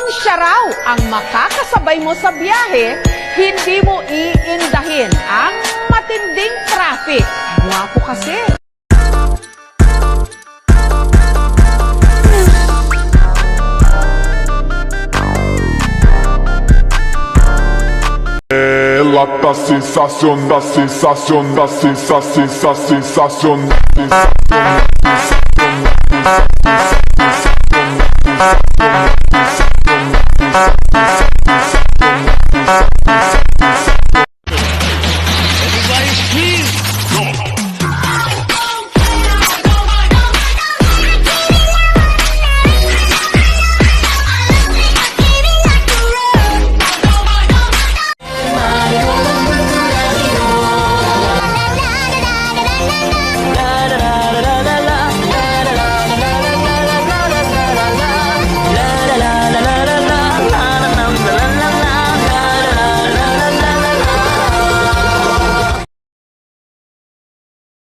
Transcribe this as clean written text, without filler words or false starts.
Kung siya raw ang makakasabay mo sa biyahe, hindi mo iindahin ang matinding traffic. Gwapo kasi. La sensación, la sensación, la sensación, la sensación, la sensación, la sensación.